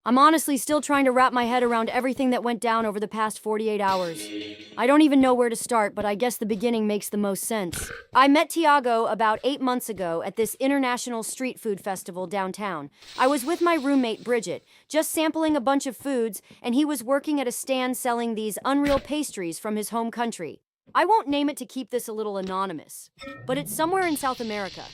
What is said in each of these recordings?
I'm honestly still trying to wrap my head around everything that went down over the past 48 hours. I don't even know where to start, but I guess the beginning makes the most sense. I met Tiago about 8 months ago at this international street food festival downtown. I was with my roommate Bridget, just sampling a bunch of foods, and he was working at a stand selling these unreal pastries from his home country. I won't name it to keep this a little anonymous, but it's somewhere in South America.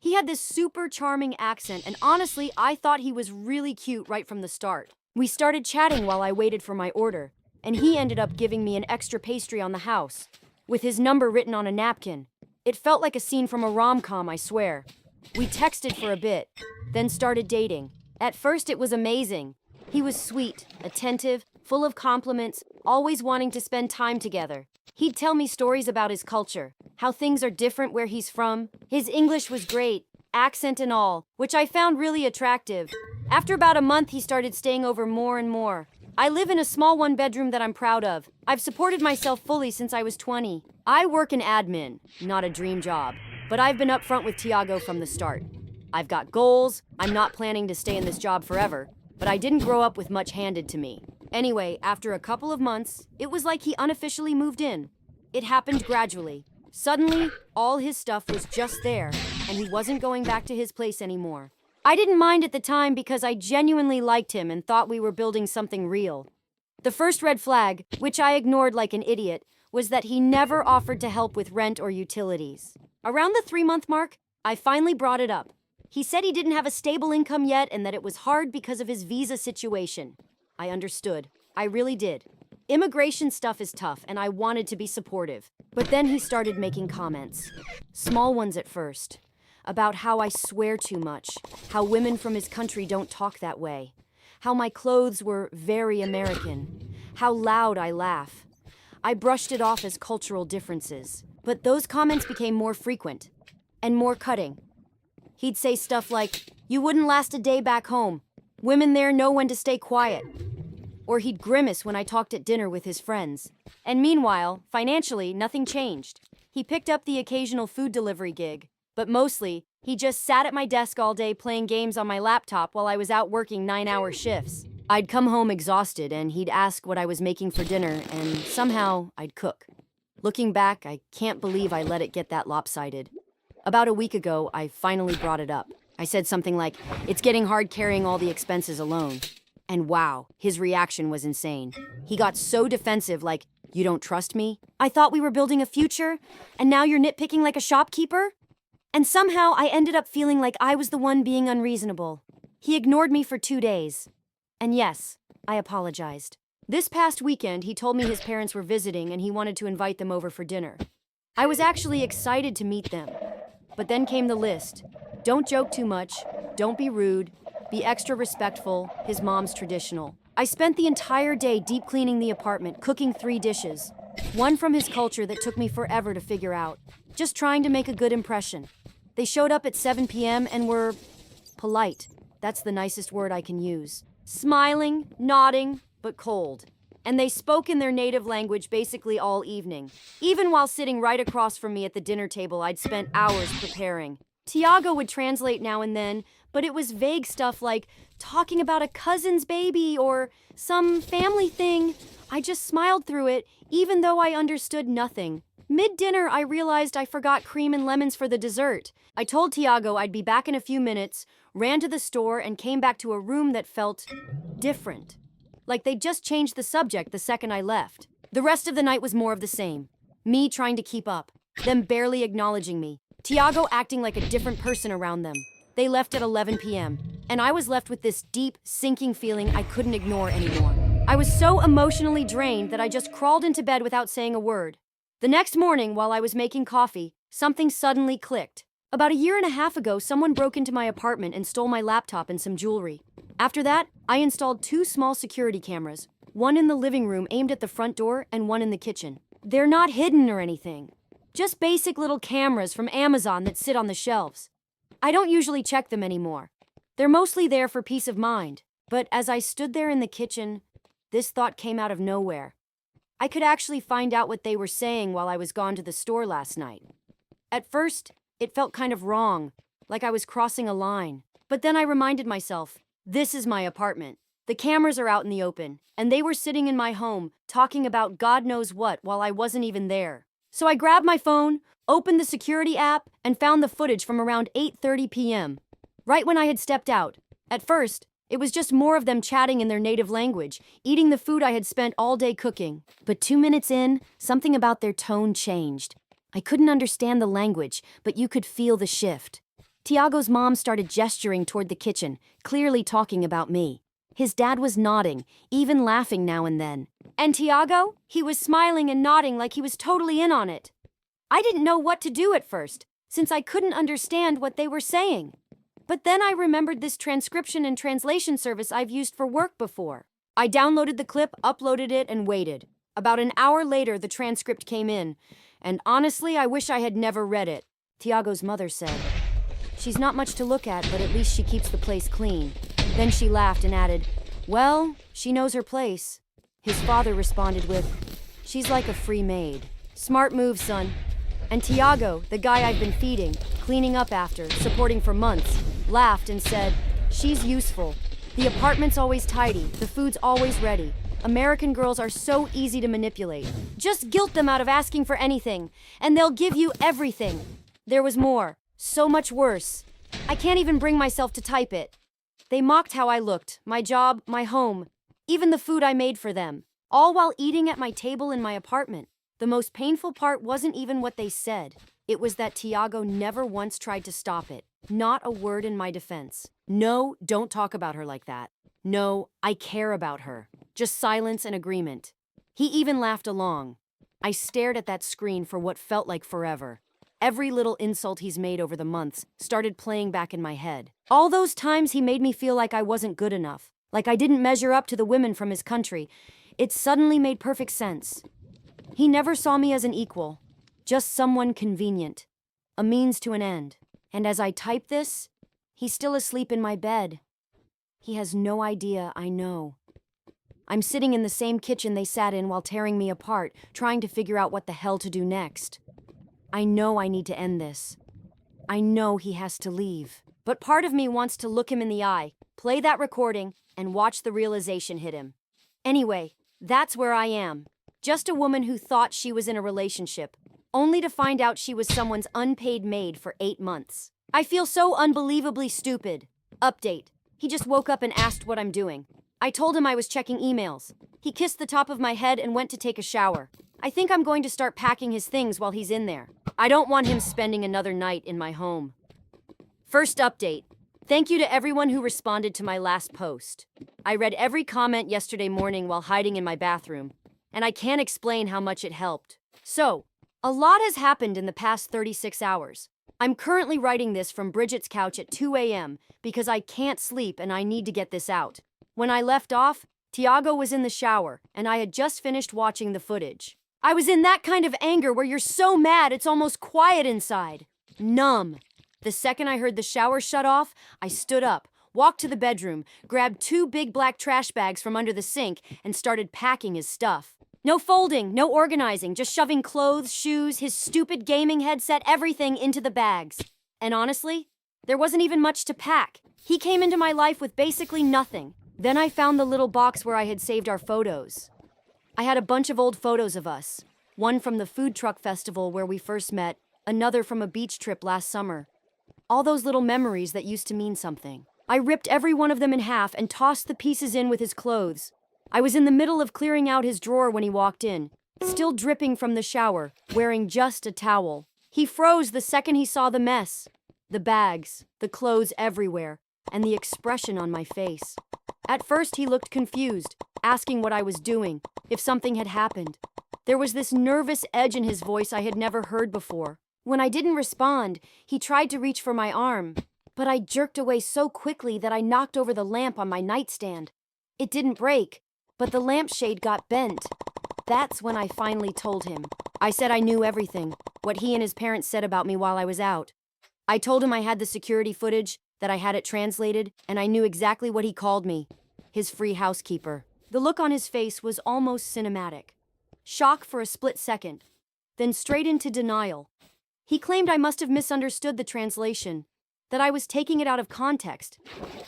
He had this super charming accent, and honestly, I thought he was really cute right from the start. We started chatting while I waited for my order, and he ended up giving me an extra pastry on the house, with his number written on a napkin. It felt like a scene from a rom-com, I swear. We texted for a bit, then started dating. At first, it was amazing. He was sweet, attentive, full of compliments, always wanting to spend time together. He'd tell me stories about his culture, how things are different where he's from. His English was great, accent and all, which I found really attractive. After about a month, he started staying over more and more. I live in a small one-bedroom that I'm proud of. I've supported myself fully since I was 20. I work in admin, not a dream job, but I've been upfront with Tiago from the start. I've got goals. I'm not planning to stay in this job forever, but I didn't grow up with much handed to me. Anyway, after a couple of months, it was like he unofficially moved in. It happened gradually. Suddenly, all his stuff was just there, and he wasn't going back to his place anymore. I didn't mind at the time because I genuinely liked him and thought we were building something real. The first red flag, which I ignored like an idiot, was that he never offered to help with rent or utilities. Around the 3-month mark, I finally brought it up. He said he didn't have a stable income yet and that it was hard because of his visa situation. I understood. I really did. Immigration stuff is tough, and I wanted to be supportive. But then he started making comments. Small ones at first. About how I swear too much. How women from his country don't talk that way. How my clothes were very American. How loud I laugh. I brushed it off as cultural differences. But those comments became more frequent. And more cutting. He'd say stuff like, "You wouldn't last a day back home. Women there know when to stay quiet." Or he'd grimace when I talked at dinner with his friends. And meanwhile, financially, nothing changed. He picked up the occasional food delivery gig, but mostly, he just sat at my desk all day playing games on my laptop while I was out working 9-hour shifts. I'd come home exhausted, and he'd ask what I was making for dinner, and somehow I'd cook. Looking back, I can't believe I let it get that lopsided. About a week ago, I finally brought it up. I said something like, "It's getting hard carrying all the expenses alone." And wow, his reaction was insane. He got so defensive, like, "You don't trust me? I thought we were building a future, and now you're nitpicking like a shopkeeper?" And somehow I ended up feeling like I was the one being unreasonable. He ignored me for 2 days. And yes, I apologized. This past weekend, he told me his parents were visiting and he wanted to invite them over for dinner. I was actually excited to meet them. But then came the list. Don't joke too much, don't be rude, be extra respectful, his mom's traditional. I spent the entire day deep cleaning the apartment, cooking 3 dishes. One from his culture that took me forever to figure out. Just trying to make a good impression. They showed up at 7 p.m. and were polite. That's the nicest word I can use. Smiling, nodding, but cold. And they spoke in their native language basically all evening. Even while sitting right across from me at the dinner table, I'd spent hours preparing. Tiago would translate now and then, but it was vague stuff like talking about a cousin's baby or some family thing. I just smiled through it, even though I understood nothing. Mid-dinner, I realized I forgot cream and lemons for the dessert. I told Tiago I'd be back in a few minutes, ran to the store, and came back to a room that felt different. Like they'd just changed the subject the second I left. The rest of the night was more of the same. Me trying to keep up, them barely acknowledging me. Tiago acting like a different person around them. They left at 11 p.m., and I was left with this deep, sinking feeling I couldn't ignore anymore. I was so emotionally drained that I just crawled into bed without saying a word. The next morning, while I was making coffee, something suddenly clicked. About a year and a half ago, someone broke into my apartment and stole my laptop and some jewelry. After that, I installed 2 small security cameras, one in the living room aimed at the front door and one in the kitchen. They're not hidden or anything. Just basic little cameras from Amazon that sit on the shelves. I don't usually check them anymore. They're mostly there for peace of mind. But as I stood there in the kitchen, this thought came out of nowhere. I could actually find out what they were saying while I was gone to the store last night. At first, it felt kind of wrong, like I was crossing a line. But then I reminded myself, this is my apartment. The cameras are out in the open, and they were sitting in my home, talking about God knows what while I wasn't even there. So I grabbed my phone, opened the security app, and found the footage from around 8:30 p.m., right when I had stepped out. At first, it was just more of them chatting in their native language, eating the food I had spent all day cooking. But 2 minutes in, something about their tone changed. I couldn't understand the language, but you could feel the shift. Tiago's mom started gesturing toward the kitchen, clearly talking about me. His dad was nodding, even laughing now and then. And Tiago? He was smiling and nodding like he was totally in on it. I didn't know what to do at first, since I couldn't understand what they were saying. But then I remembered this transcription and translation service I've used for work before. I downloaded the clip, uploaded it, and waited. About an hour later, the transcript came in, and honestly, I wish I had never read it. Tiago's mother said, "She's not much to look at, but at least she keeps the place clean." Then she laughed and added, "Well, she knows her place." His father responded with, "She's like a free maid." Smart move, son. And Tiago, the guy I've been feeding, cleaning up after, supporting for months, laughed and said, "She's useful. The apartment's always tidy, the food's always ready. American girls are so easy to manipulate. Just guilt them out of asking for anything, and they'll give you everything." There was more, so much worse. I can't even bring myself to type it. They mocked how I looked, my job, my home, even the food I made for them, all while eating at my table in my apartment. The most painful part wasn't even what they said. It was that Tiago never once tried to stop it. Not a word in my defense. "No, don't talk about her like that. No, I care about her." Just silence and agreement. He even laughed along. I stared at that screen for what felt like forever. Every little insult he's made over the months started playing back in my head. All those times he made me feel like I wasn't good enough, like I didn't measure up to the women from his country. It suddenly made perfect sense. He never saw me as an equal, just someone convenient, a means to an end. And as I type this, he's still asleep in my bed. He has no idea I know. I'm sitting in the same kitchen they sat in while tearing me apart, trying to figure out what the hell to do next. I know I need to end this. I know he has to leave. But part of me wants to look him in the eye, play that recording, and watch the realization hit him. Anyway, that's where I am. Just a woman who thought she was in a relationship, only to find out she was someone's unpaid maid for 8 months. I feel so unbelievably stupid. Update. He just woke up and asked what I'm doing. I told him I was checking emails. He kissed the top of my head and went to take a shower. I think I'm going to start packing his things while he's in there. I don't want him spending another night in my home. First update. Thank you to everyone who responded to my last post. I read every comment yesterday morning while hiding in my bathroom, and I can't explain how much it helped. So, a lot has happened in the past 36 hours. I'm currently writing this from Bridget's couch at 2 a.m. because I can't sleep and I need to get this out. When I left off, Tiago was in the shower, and I had just finished watching the footage. I was in that kind of anger where you're so mad it's almost quiet inside. Numb. The second I heard the shower shut off, I stood up, walked to the bedroom, grabbed 2 big black trash bags from under the sink, and started packing his stuff. No folding, no organizing, just shoving clothes, shoes, his stupid gaming headset, everything into the bags. And honestly, there wasn't even much to pack. He came into my life with basically nothing. Then I found the little box where I had saved our photos. I had a bunch of old photos of us. One from the food truck festival where we first met, another from a beach trip last summer. All those little memories that used to mean something. I ripped every one of them in half and tossed the pieces in with his clothes. I was in the middle of clearing out his drawer when he walked in, still dripping from the shower, wearing just a towel. He froze the second he saw the mess. The bags, the clothes everywhere, and the expression on my face. At first he looked confused, asking what I was doing, if something had happened. There was this nervous edge in his voice I had never heard before. When I didn't respond, he tried to reach for my arm, but I jerked away so quickly that I knocked over the lamp on my nightstand. It didn't break, but the lampshade got bent. That's when I finally told him. I said I knew everything, what he and his parents said about me while I was out. I told him I had the security footage, that I had it translated, and I knew exactly what he called me, his free housekeeper. The look on his face was almost cinematic. Shock for a split second, then straight into denial. He claimed I must have misunderstood the translation, that I was taking it out of context,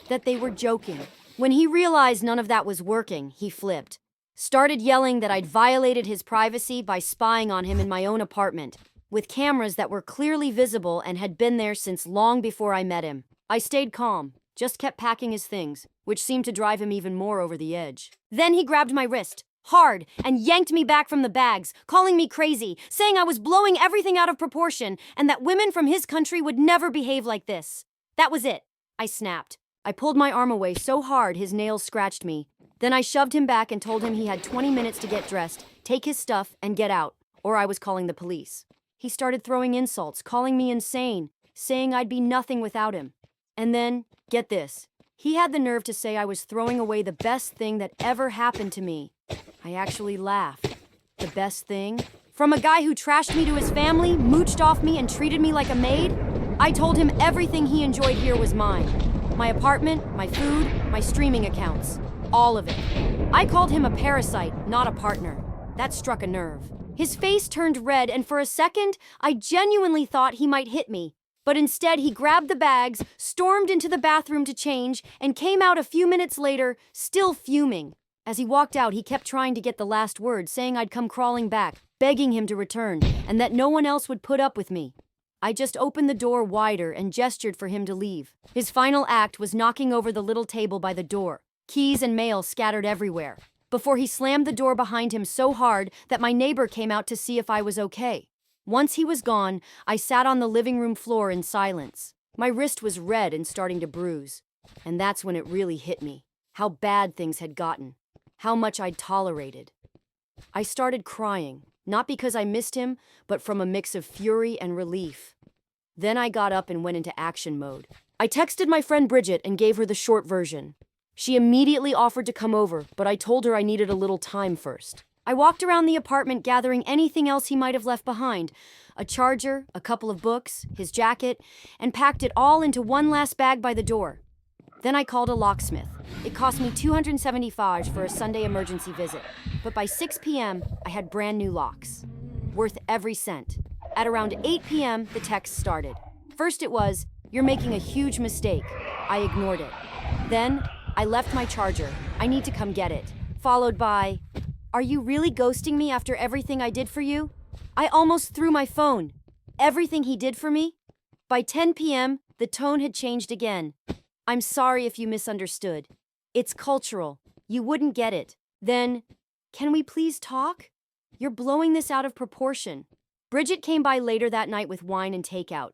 that they were joking. When he realized none of that was working, he flipped. Started yelling that I'd violated his privacy by spying on him in my own apartment, with cameras that were clearly visible and had been there since long before I met him. I stayed calm, just kept packing his things, which seemed to drive him even more over the edge. Then he grabbed my wrist, hard, and yanked me back from the bags, calling me crazy, saying I was blowing everything out of proportion and that women from his country would never behave like this. That was it. I snapped. I pulled my arm away so hard his nails scratched me. Then I shoved him back and told him he had 20 minutes to get dressed, take his stuff, and get out, or I was calling the police. He started throwing insults, calling me insane, saying I'd be nothing without him. And then, get this, he had the nerve to say I was throwing away the best thing that ever happened to me. I actually laughed. The best thing? From a guy who trashed me to his family, mooched off me, and treated me like a maid? I told him everything he enjoyed here was mine. My apartment, my food, my streaming accounts. All of it. I called him a parasite, not a partner. That struck a nerve. His face turned red, and for a second, I genuinely thought he might hit me. But instead, he grabbed the bags, stormed into the bathroom to change, and came out a few minutes later, still fuming. As he walked out, he kept trying to get the last word, saying I'd come crawling back, begging him to return, and that no one else would put up with me. I just opened the door wider and gestured for him to leave. His final act was knocking over the little table by the door, keys and mail scattered everywhere, before he slammed the door behind him so hard that my neighbor came out to see if I was okay. Once he was gone, I sat on the living room floor in silence. My wrist was red and starting to bruise. And that's when it really hit me. How bad things had gotten. How much I'd tolerated. I started crying, not because I missed him, but from a mix of fury and relief. Then I got up and went into action mode. I texted my friend Bridget and gave her the short version. She immediately offered to come over, but I told her I needed a little time first. I walked around the apartment gathering anything else he might have left behind. A charger, a couple of books, his jacket, and packed it all into one last bag by the door. Then I called a locksmith. It cost me $275 for a Sunday emergency visit, but by 6 p.m., I had brand new locks. Worth every cent. At around 8 p.m., the text started. First it was, "You're making a huge mistake." I ignored it. Then, "I left my charger. I need to come get it." Followed by, "Are you really ghosting me after everything I did for you?" I almost threw my phone. Everything he did for me? By 10 p.m., the tone had changed again. "I'm sorry if you misunderstood. It's cultural. You wouldn't get it." Then, "Can we please talk? You're blowing this out of proportion." Bridget came by later that night with wine and takeout.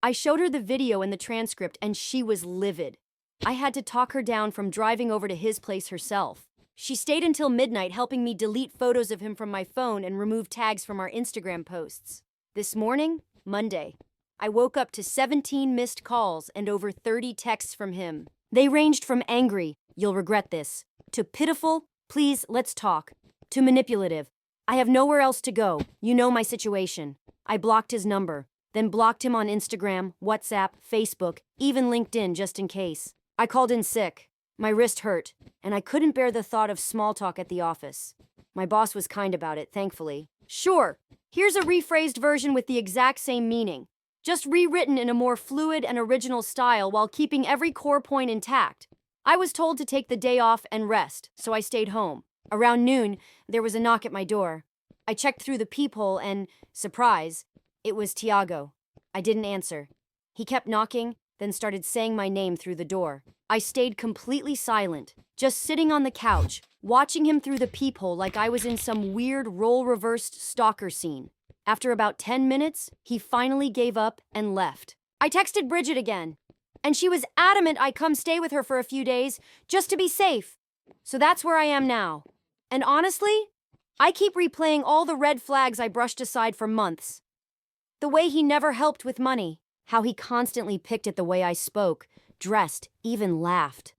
I showed her the video and the transcript, and she was livid. I had to talk her down from driving over to his place herself. She stayed until midnight helping me delete photos of him from my phone and remove tags from our Instagram posts. This morning, Monday, I woke up to 17 missed calls and over 30 texts from him. They ranged from angry, "You'll regret this," to pitiful, "Please, let's talk," to manipulative, "I have nowhere else to go, you know my situation." I blocked his number, then blocked him on Instagram, WhatsApp, Facebook, even LinkedIn just in case. I called in sick. My wrist hurt, and I couldn't bear the thought of small talk at the office. My boss was kind about it, thankfully. "Sure, here's a rephrased version with the exact same meaning, just rewritten in a more fluid and original style while keeping every core point intact." I was told to take the day off and rest, so I stayed home. Around noon, there was a knock at my door. I checked through the peephole and, surprise, it was Tiago. I didn't answer. He kept knocking, then started saying my name through the door. I stayed completely silent, just sitting on the couch, watching him through the peephole like I was in some weird role-reversed stalker scene. After about 10 minutes, he finally gave up and left. I texted Bridget again, and she was adamant I come stay with her for a few days, just to be safe. So that's where I am now. And honestly, I keep replaying all the red flags I brushed aside for months. The way he never helped with money, how he constantly picked at the way I spoke, dressed, even laughed.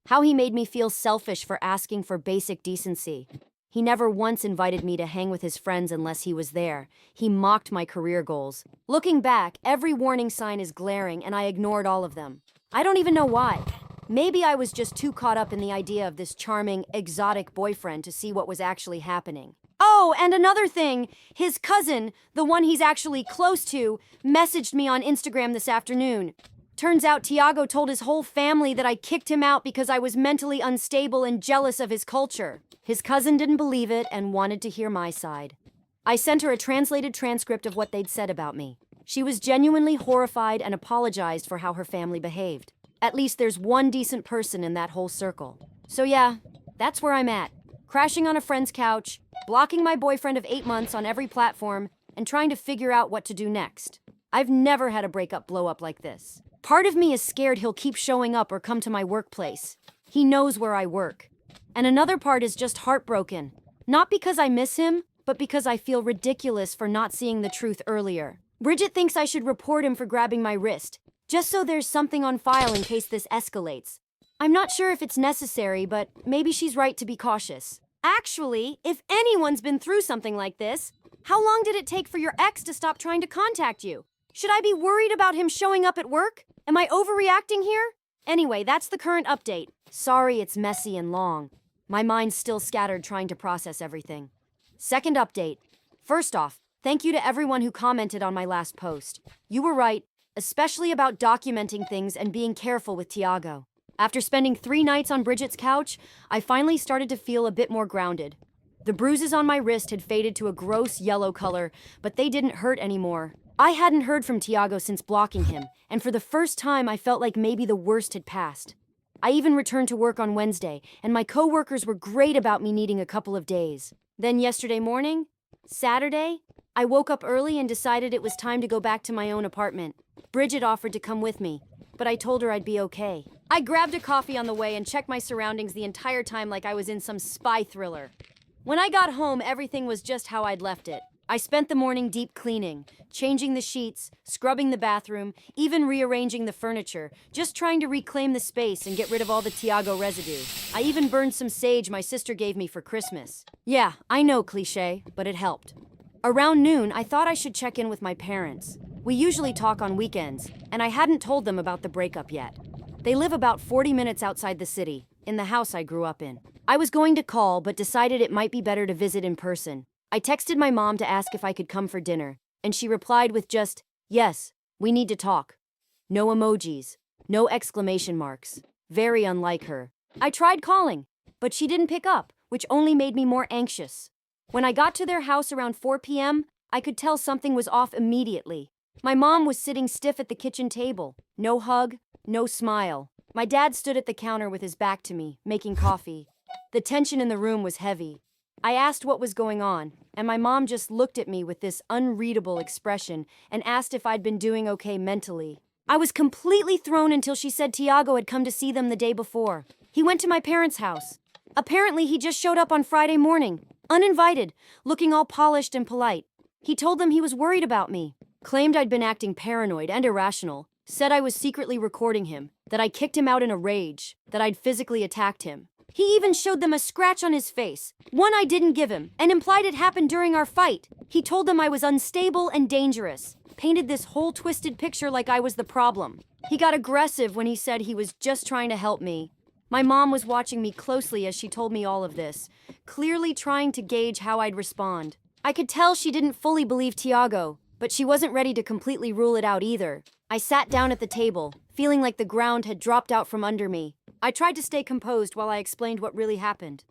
How he made me feel selfish for asking for basic decency. He never once invited me to hang with his friends unless he was there. He mocked my career goals. Looking back, every warning sign is glaring and I ignored all of them. I don't even know why. Maybe I was just too caught up in the idea of this charming, exotic boyfriend to see what was actually happening. Oh, and another thing, his cousin, the one he's actually close to, messaged me on Instagram this afternoon. Turns out Tiago told his whole family that I kicked him out because I was mentally unstable and jealous of his culture. His cousin didn't believe it and wanted to hear my side. I sent her a translated transcript of what they'd said about me. She was genuinely horrified and apologized for how her family behaved. At least there's one decent person in that whole circle. So yeah, that's where I'm at. Crashing on a friend's couch, blocking my boyfriend of 8 months on every platform, and trying to figure out what to do next. I've never had a breakup blow up like this. Part of me is scared he'll keep showing up or come to my workplace. He knows where I work. And another part is just heartbroken. Not because I miss him, but because I feel ridiculous for not seeing the truth earlier. Bridget thinks I should report him for grabbing my wrist, just so there's something on file in case this escalates. I'm not sure if it's necessary, but maybe she's right to be cautious. Actually, if anyone's been through something like this, how long did it take for your ex to stop trying to contact you? Should I be worried about him showing up at work? Am I overreacting here? Anyway, that's the current update. Sorry it's messy and long. My mind's still scattered trying to process everything. Second update. First off, thank you to everyone who commented on my last post. You were right, especially about documenting things and being careful with Tiago. After spending 3 nights on Bridget's couch, I finally started to feel a bit more grounded. The bruises on my wrist had faded to a gross yellow color, but they didn't hurt anymore. I hadn't heard from Tiago since blocking him, and for the first time I felt like maybe the worst had passed. I even returned to work on Wednesday, and my coworkers were great about me needing a couple of days. Then yesterday morning, Saturday, I woke up early and decided it was time to go back to my own apartment. Bridget offered to come with me, but I told her I'd be okay. I grabbed a coffee on the way and checked my surroundings the entire time like I was in some spy thriller. When I got home, everything was just how I'd left it. I spent the morning deep cleaning, changing the sheets, scrubbing the bathroom, even rearranging the furniture, just trying to reclaim the space and get rid of all the Tiago residue. I even burned some sage my sister gave me for Christmas. Yeah, I know, cliché, but it helped. Around noon, I thought I should check in with my parents. We usually talk on weekends, and I hadn't told them about the breakup yet. They live about 40 minutes outside the city, in the house I grew up in. I was going to call, but decided it might be better to visit in person. I texted my mom to ask if I could come for dinner, and she replied with just, "Yes, we need to talk." No emojis, no exclamation marks. Very unlike her. I tried calling, but she didn't pick up, which only made me more anxious. When I got to their house around 4 p.m., I could tell something was off immediately. My mom was sitting stiff at the kitchen table. No hug, no smile. My dad stood at the counter with his back to me, making coffee. The tension in the room was heavy. I asked what was going on, and my mom just looked at me with this unreadable expression and asked if I'd been doing okay mentally. I was completely thrown until she said Tiago had come to see them the day before. He went to my parents' house. Apparently, he just showed up on Friday morning, uninvited, looking all polished and polite. He told them he was worried about me, claimed I'd been acting paranoid and irrational, said I was secretly recording him, that I kicked him out in a rage, that I'd physically attacked him. He even showed them a scratch on his face, one I didn't give him, and implied it happened during our fight. He told them I was unstable and dangerous, painted this whole twisted picture like I was the problem. He got aggressive when he said he was just trying to help me. My mom was watching me closely as she told me all of this, clearly trying to gauge how I'd respond. I could tell she didn't fully believe Tiago, but she wasn't ready to completely rule it out either. I sat down at the table, feeling like the ground had dropped out from under me. I tried to stay composed while I explained what really happened.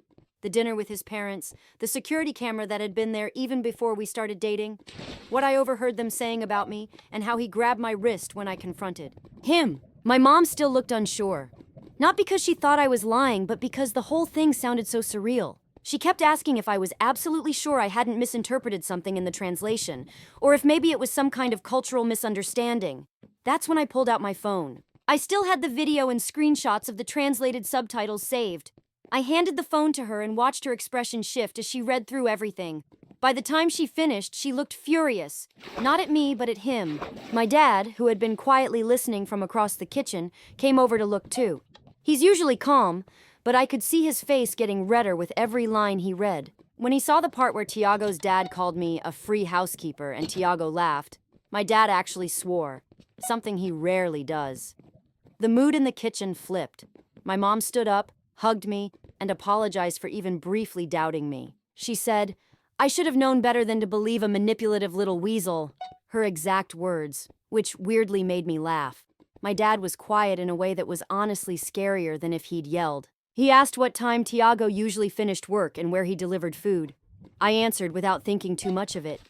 The dinner with his parents, the security camera that had been there even before we started dating, what I overheard them saying about me, and how he grabbed my wrist when I confronted him. My mom still looked unsure. Not because she thought I was lying, but because the whole thing sounded so surreal. She kept asking if I was absolutely sure I hadn't misinterpreted something in the translation, or if maybe it was some kind of cultural misunderstanding. That's when I pulled out my phone. I still had the video and screenshots of the translated subtitles saved. I handed the phone to her and watched her expression shift as she read through everything. By the time she finished, she looked furious. Not at me, but at him. My dad, who had been quietly listening from across the kitchen, came over to look too. He's usually calm, but I could see his face getting redder with every line he read. When he saw the part where Tiago's dad called me a free housekeeper and Tiago laughed, my dad actually swore, something he rarely does. The mood in the kitchen flipped. My mom stood up, hugged me, and apologized for even briefly doubting me. She said, "I should have known better than to believe a manipulative little weasel." Her exact words, which weirdly made me laugh. My dad was quiet in a way that was honestly scarier than if he'd yelled. He asked what time Tiago usually finished work and where he delivered food. I answered without thinking too much of it.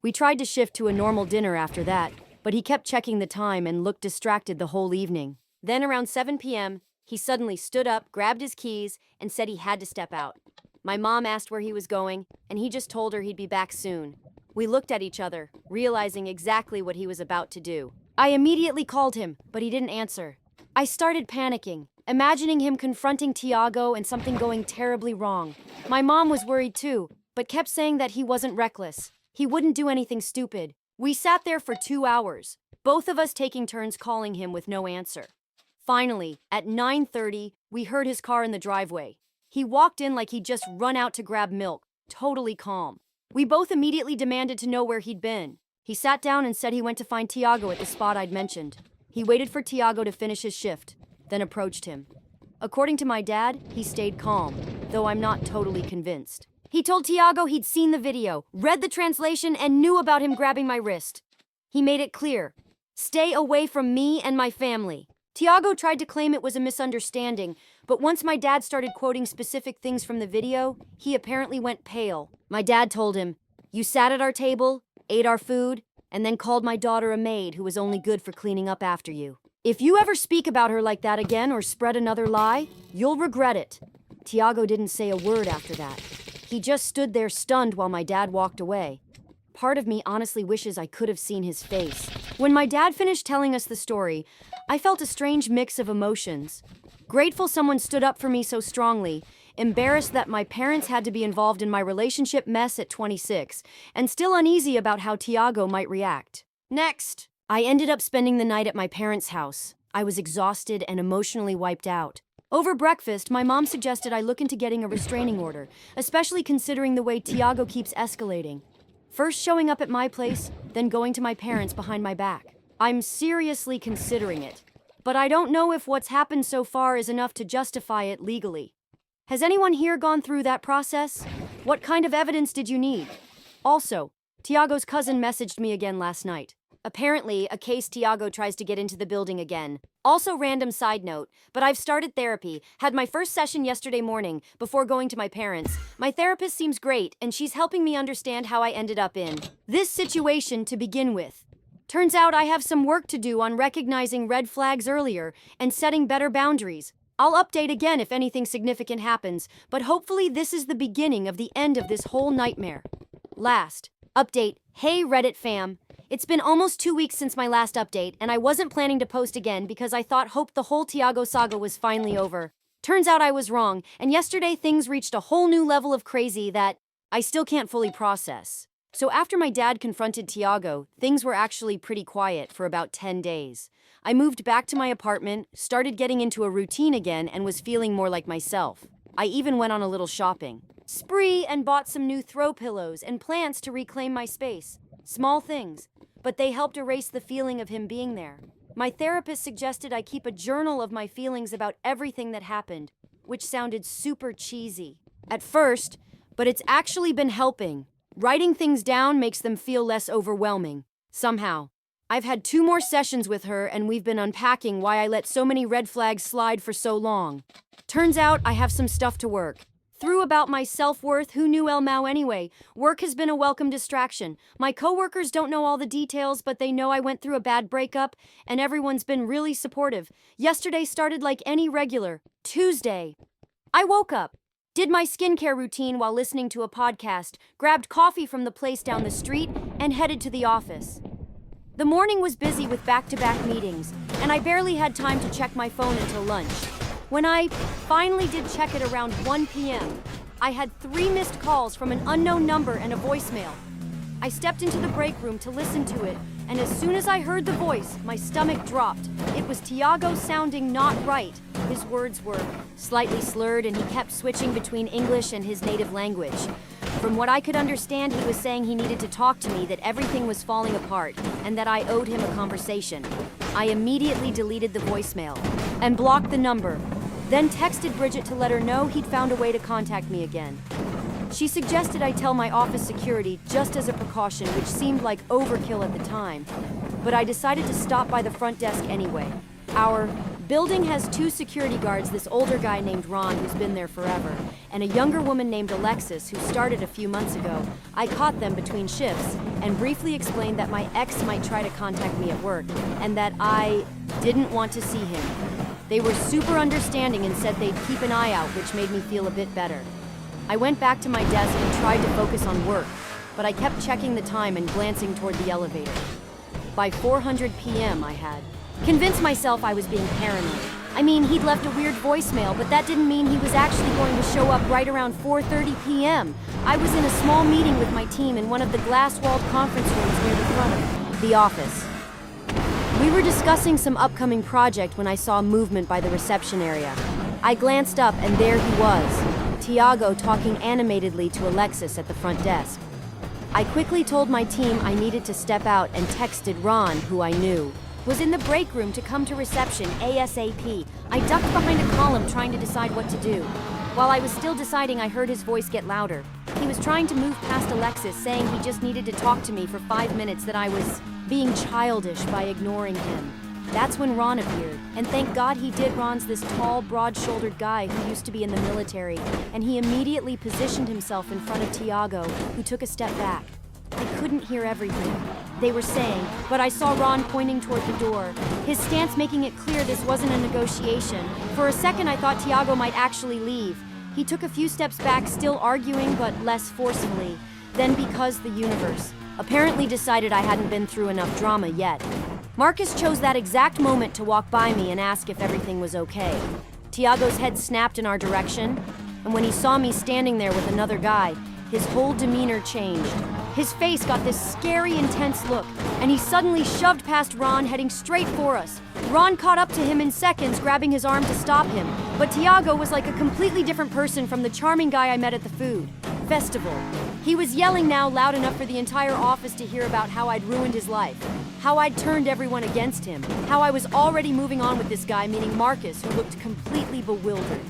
We tried to shift to a normal dinner after that, but he kept checking the time and looked distracted the whole evening. Then around 7 p.m., he suddenly stood up, grabbed his keys, and said he had to step out. My mom asked where he was going, and he just told her he'd be back soon. We looked at each other, realizing exactly what he was about to do. I immediately called him, but he didn't answer. I started panicking, imagining him confronting Tiago and something going terribly wrong. My mom was worried too, but kept saying that he wasn't reckless. He wouldn't do anything stupid. We sat there for 2 hours, both of us taking turns calling him with no answer. Finally, at 9:30, we heard his car in the driveway. He walked in like he'd just run out to grab milk, totally calm. We both immediately demanded to know where he'd been. He sat down and said he went to find Tiago at the spot I'd mentioned. He waited for Tiago to finish his shift, then approached him. According to my dad, he stayed calm, though I'm not totally convinced. He told Tiago he'd seen the video, read the translation, and knew about him grabbing my wrist. He made it clear, "Stay away from me and my family." Tiago tried to claim it was a misunderstanding, but once my dad started quoting specific things from the video, he apparently went pale. My dad told him, "You sat at our table, ate our food, and then called my daughter a maid who was only good for cleaning up after you. If you ever speak about her like that again or spread another lie, you'll regret it." Tiago didn't say a word after that. He just stood there stunned while my dad walked away. Part of me honestly wishes I could have seen his face. When my dad finished telling us the story, I felt a strange mix of emotions. Grateful someone stood up for me so strongly, embarrassed that my parents had to be involved in my relationship mess at 26, and still uneasy about how Tiago might react. Next, I ended up spending the night at my parents' house. I was exhausted and emotionally wiped out. Over breakfast, my mom suggested I look into getting a restraining order, especially considering the way Tiago keeps escalating. First showing up at my place, then going to my parents behind my back. I'm seriously considering it, but I don't know if what's happened so far is enough to justify it legally. Has anyone here gone through that process? What kind of evidence did you need? Also, Tiago's cousin messaged me again last night. Apparently, a case Tiago tries to get into the building again. Also, random side note, but I've started therapy, had my first session yesterday morning before going to my parents. My therapist seems great, and she's helping me understand how I ended up in this situation to begin with. Turns out I have some work to do on recognizing red flags earlier and setting better boundaries. I'll update again if anything significant happens, but hopefully this is the beginning of the end of this whole nightmare. Last, update. Hey Reddit fam. It's been almost 2 weeks since my last update, and I wasn't planning to post again because I hoped the whole Tiago saga was finally over. Turns out I was wrong, and yesterday things reached a whole new level of crazy that I still can't fully process. So after my dad confronted Tiago, things were actually pretty quiet for about 10 days. I moved back to my apartment, started getting into a routine again, and was feeling more like myself. I even went on a little shopping spree and bought some new throw pillows and plants to reclaim my space. Small things, but they helped erase the feeling of him being there. My therapist suggested I keep a journal of my feelings about everything that happened, which sounded super cheesy at first, but it's actually been helping. Writing things down makes them feel less overwhelming. Somehow, I've had 2 more sessions with her and we've been unpacking why I let so many red flags slide for so long. Turns out I have some stuff to work through about my self-worth. Who knew El Mao anyway? Work has been a welcome distraction. My coworkers don't know all the details, but they know I went through a bad breakup, and everyone's been really supportive. Yesterday started like any regular Tuesday. I woke up, did my skincare routine while listening to a podcast, grabbed coffee from the place down the street, and headed to the office. The morning was busy with back-to-back meetings, and I barely had time to check my phone until lunch. When I finally did check it around 1 p.m., I had 3 missed calls from an unknown number and a voicemail. I stepped into the break room to listen to it, and as soon as I heard the voice, my stomach dropped. It was Tiago sounding not right. His words were slightly slurred, and he kept switching between English and his native language. From what I could understand, he was saying he needed to talk to me, that everything was falling apart, and that I owed him a conversation. I immediately deleted the voicemail and blocked the number, then texted Bridget to let her know he'd found a way to contact me again. She suggested I tell my office security just as a precaution, which seemed like overkill at the time, but I decided to stop by the front desk anyway. Our building has 2 security guards, this older guy named Ron, who's been there forever, and a younger woman named Alexis, who started a few months ago. I caught them between shifts and briefly explained that my ex might try to contact me at work and that I didn't want to see him. They were super understanding and said they'd keep an eye out, which made me feel a bit better. I went back to my desk and tried to focus on work, but I kept checking the time and glancing toward the elevator. By 4:00 p.m. I had convinced myself I was being paranoid. I mean, he'd left a weird voicemail, but that didn't mean he was actually going to show up right around 4:30 p.m. I was in a small meeting with my team in one of the glass-walled conference rooms near the front of the office. We were discussing some upcoming project when I saw movement by the reception area. I glanced up and there he was, Tiago talking animatedly to Alexis at the front desk. I quickly told my team I needed to step out and texted Ron, who I knew was in the break room, to come to reception ASAP. I ducked behind a column trying to decide what to do. While I was still deciding, I heard his voice get louder. He was trying to move past Alexis, saying he just needed to talk to me for 5 minutes, that I was being childish by ignoring him. That's when Ron appeared, and thank God he did. Ron's this tall, broad-shouldered guy who used to be in the military, and he immediately positioned himself in front of Tiago, who took a step back. I couldn't hear everything they were saying, but I saw Ron pointing toward the door, his stance making it clear this wasn't a negotiation. For a second, I thought Tiago might actually leave. He took a few steps back, still arguing, but less forcefully. Then, because the universe apparently decided I hadn't been through enough drama yet, Marcus chose that exact moment to walk by me and ask if everything was okay. Tiago's head snapped in our direction, and when he saw me standing there with another guy, his whole demeanor changed. His face got this scary, intense look, and he suddenly shoved past Ron, heading straight for us. Ron caught up to him in seconds, grabbing his arm to stop him, but Tiago was like a completely different person from the charming guy I met at the food festival. He was yelling now loud enough for the entire office to hear about how I'd ruined his life, how I'd turned everyone against him, how I was already moving on with this guy, meaning Marcus, who looked completely bewildered.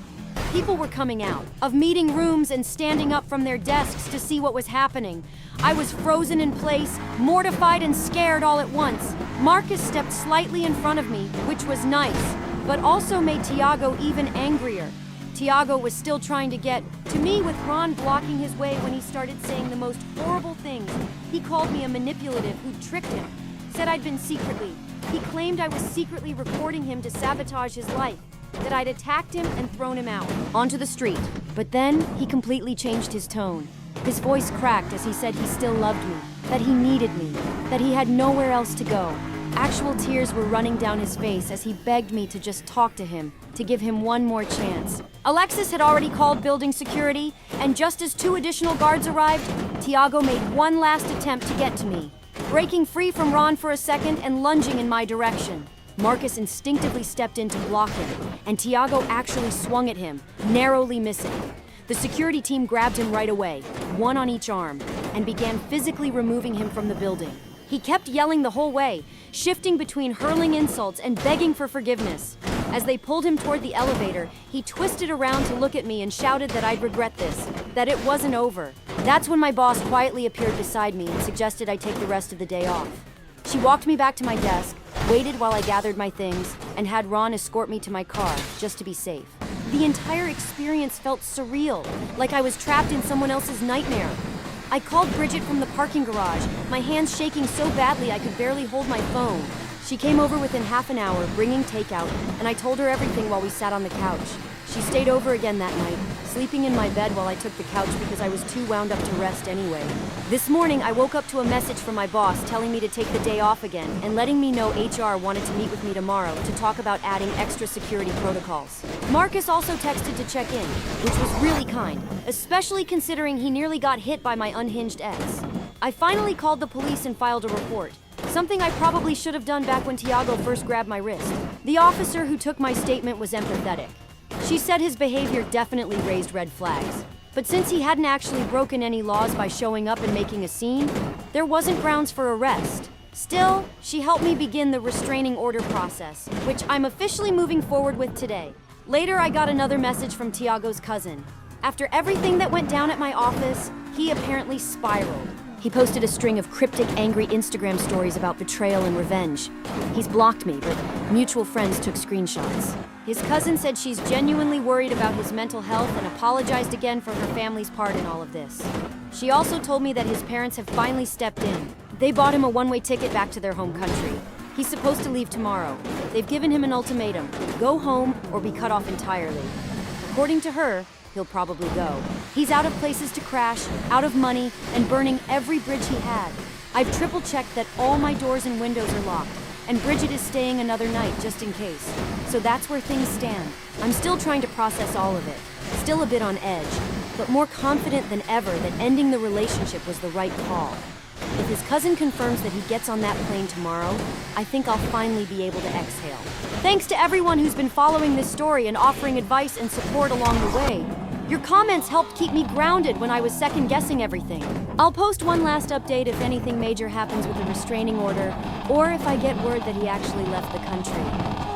People were coming out of meeting rooms and standing up from their desks to see what was happening. I was frozen in place, mortified and scared all at once. Marcus stepped slightly in front of me, which was nice, but also made Tiago even angrier. Tiago was still trying to get to me, with Ron blocking his way, when he started saying the most horrible things. He called me a manipulative who tricked him, said I'd been secretly. He claimed I was secretly recording him to sabotage his life, that I'd attacked him and thrown him out onto the street. But then he completely changed his tone. His voice cracked as he said he still loved me, that he needed me, that he had nowhere else to go. Actual tears were running down his face as he begged me to just talk to him, to give him one more chance. Alexis had already called building security, and just as 2 additional guards arrived, Tiago made one last attempt to get to me, breaking free from Ron for a second and lunging in my direction. Marcus instinctively stepped in to block him, and Tiago actually swung at him, narrowly missing. The security team grabbed him right away, one on each arm, and began physically removing him from the building. He kept yelling the whole way, shifting between hurling insults and begging for forgiveness. As they pulled him toward the elevator, he twisted around to look at me and shouted that I'd regret this, that it wasn't over. That's when my boss quietly appeared beside me and suggested I take the rest of the day off. She walked me back to my desk, waited while I gathered my things, and had Ron escort me to my car, just to be safe. The entire experience felt surreal, like I was trapped in someone else's nightmare. I called Bridget from the parking garage, my hands shaking so badly I could barely hold my phone. She came over within half an hour, bringing takeout, and I told her everything while we sat on the couch. She stayed over again that night, sleeping in my bed while I took the couch because I was too wound up to rest anyway. This morning, I woke up to a message from my boss telling me to take the day off again and letting me know HR wanted to meet with me tomorrow to talk about adding extra security protocols. Marcus also texted to check in, which was really kind, especially considering he nearly got hit by my unhinged ex. I finally called the police and filed a report, something I probably should have done back when Tiago first grabbed my wrist. The officer who took my statement was empathetic. She said his behavior definitely raised red flags, but since he hadn't actually broken any laws by showing up and making a scene, there wasn't grounds for arrest. Still, she helped me begin the restraining order process, which I'm officially moving forward with today. Later, I got another message from Tiago's cousin. After everything that went down at my office, he apparently spiraled. He posted a string of cryptic, angry Instagram stories about betrayal and revenge. He's blocked me, but mutual friends took screenshots. His cousin said she's genuinely worried about his mental health and apologized again for her family's part in all of this. She also told me that his parents have finally stepped in. They bought him a one-way ticket back to their home country. He's supposed to leave tomorrow. They've given him an ultimatum: go home or be cut off entirely. According to her, he'll probably go. He's out of places to crash, out of money, and burning every bridge he had. I've triple-checked that all my doors and windows are locked, and Bridget is staying another night just in case. So that's where things stand. I'm still trying to process all of it, still a bit on edge, but more confident than ever that ending the relationship was the right call. If his cousin confirms that he gets on that plane tomorrow, I think I'll finally be able to exhale. Thanks to everyone who's been following this story and offering advice and support along the way. Your comments helped keep me grounded when I was second-guessing everything. I'll post one last update if anything major happens with the restraining order, or if I get word that he actually left the country.